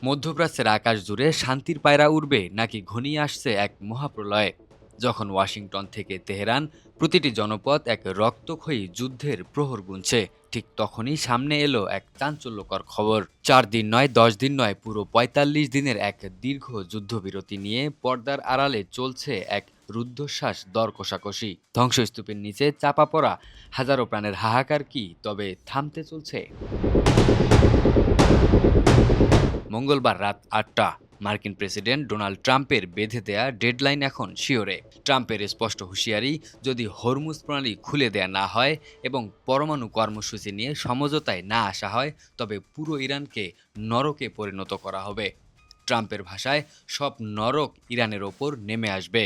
মধ্যপ্রাচ্যের আকাশ জুড়ে শান্তির পায়রা উড়বে নাকি ঘনিয়ে আসছে এক মহাপ্রলয়? যখন ওয়াশিংটন থেকে তেহরান প্রতিটি জনপদ এক রক্তক্ষয়ী যুদ্ধের প্রহর গুনছে, ঠিক তখনই সামনে এলো এক চাঞ্চল্যকর খবর। 4 দিন নয়, 10 দিন নয়, পুরো ৪৫ দিনের এক দীর্ঘ যুদ্ধবিরতি নিয়ে পর্দার আড়ালে চলছে এক রুদ্ধশ্বাস দর কষাকষি। ধ্বংসস্তূপের নিচে চাপা পড়া হাজারো প্রাণের হাহাকার কি তবে থামতে চলছে? মঙ্গলবার রাত ৮টা মার্কিন প্রেসিডেন্ট ডোনাল্ড ট্রাম্পের বেঁধে দেয়া ডেডলাইন এখন শিওরে। ট্রাম্পের স্পষ্ট হুঁশিয়ারি, যদি হরমুজ প্রণালী খুলে দেয়া না হয় এবং পরমাণু কর্মসূচি নিয়ে সমঝোতায় না আসা হয়, তবে পুরো ইরানকে নরকে পরিণত করা হবে। ট্রাম্পের ভাষায়, সব নরক ইরানের ওপর নেমে আসবে।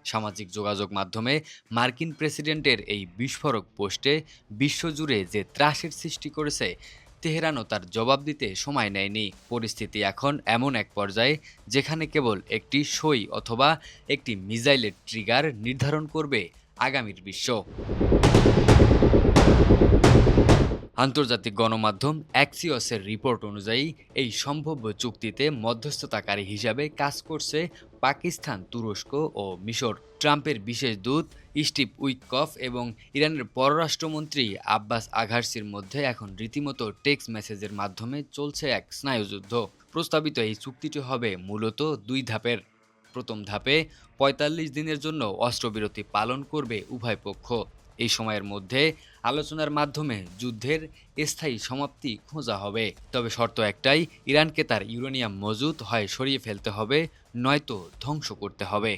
সামাজিক যোগাযোগ মাধ্যমে মার্কিন প্রেসিডেন্টের এই বিস্ফোরক পোস্টে বিশ্বজুড়ে যে ত্রাসের সৃষ্টি করেছে, তেহরানও তার জবাব দিতে সময় নেয়নি। পরিস্থিতি এখন এমন এক পর্যায়ে যেখানে কেবল একটি সই অথবা একটি মিসাইলের ট্রিগার নির্ধারণ করবে আগামীর বিশ্ব। আন্তর্জাতিক গণমাধ্যম অ্যাক্সিওসের রিপোর্ট অনুযায়ী এই সম্ভাব্য চুক্তিতে মধ্যস্থতাকারী হিসাবে কাজ করছে পাকিস্তান, তুরস্ক ও মিশর। ট্রাম্পের বিশেষ দূত স্টিভ উইটকফ এবং ইরানের পররাষ্ট্রমন্ত্রী আব্বাস আঘারসির মধ্যে এখন রীতিমতো টেক্সট মেসেজের মাধ্যমে চলছে এক স্নায়ুযুদ্ধ। প্রস্তাবিত এই চুক্তিটি হবে মূলত 2 ধাপের। প্রথম ধাপে ৪৫ দিনের জন্য অস্ত্রবিরতি পালন করবে উভয় পক্ষ। এই সময়ের মধ্যে আলোচনার মাধ্যমে যুদ্ধের স্থায়ী সমাপ্তি খোঁজা হবে। তবে শর্ত একটাই, ইরানকে তার ইউরেনিয়াম মজুদ হয় সরিয়ে ফেলতে হবে, নয়তো ধ্বংস করতে হবে।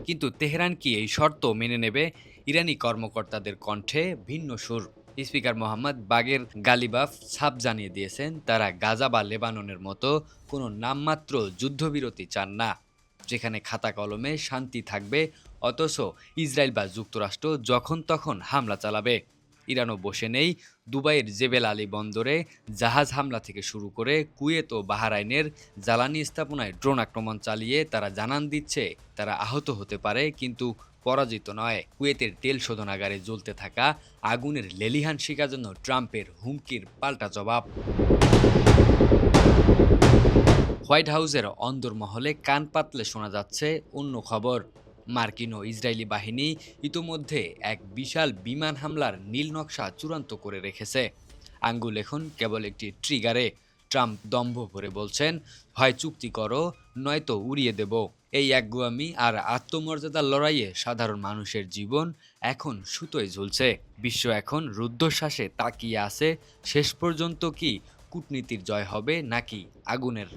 কিন্তু তেহরান কি এই শর্ত মেনে নেবে? ইরানি কর্মকর্তাদের কণ্ঠে ভিন্ন সুর। স্পিকার মোহাম্মদ বাগের গালিবাফ ছাপ জানিয়ে দিয়েছেন, তারা গাজা বা লেবাননের মতো কোনো নামমাত্র যুদ্ধবিরতি চান না, যেখানে খাতা কলমে শান্তি থাকবে, অথচ ইসরায়েল বা যুক্তরাষ্ট্র যখন তখন হামলা চালাবে। ইরানও বসে নেই। দুবাইয়ের জেবেল আলী বন্দরে জাহাজ হামলা থেকে শুরু করে কুয়েত ও বাহরাইনের জ্বালানি স্থাপনায় ড্রোন আক্রমণ চালিয়ে তারা জানান দিচ্ছে তারা আহত হতে পারে, কিন্তু পরাজিত নয়। কুয়েতের তেল শোধনাগারে জ্বলতে থাকা আগুনের লেলিহান শিকার জন্য ট্রাম্পের হুমকির পাল্টা জবাব। হোয়াইট হাউসের অন্দরমহলে কান পাতলে শোনা যাচ্ছে অন্য খবর। মার্কিন ও ইসরায়েলি বাহিনী ইতোমধ্যে এক বিশাল বিমান হামলার নীল নকশা চূড়ান্ত করে রেখেছে। আঙ্গুল এখন কেবল একটি ট্রিগারে। ট্রাম্প দম্ভ ভরে বলছেন, হয় চুক্তি করো, নয়তো উড়িয়ে দেব। এই একগুয়ামি আর আত্মমর্যাদার লড়াইয়ে সাধারণ মানুষের জীবন এখন সুতোয় ঝুলছে। বিশ্ব এখন রুদ্ধশ্বাসে তাকিয়ে আছে, শেষ পর্যন্ত কি কূটনীতির জয় হবে নাকি আগুনের?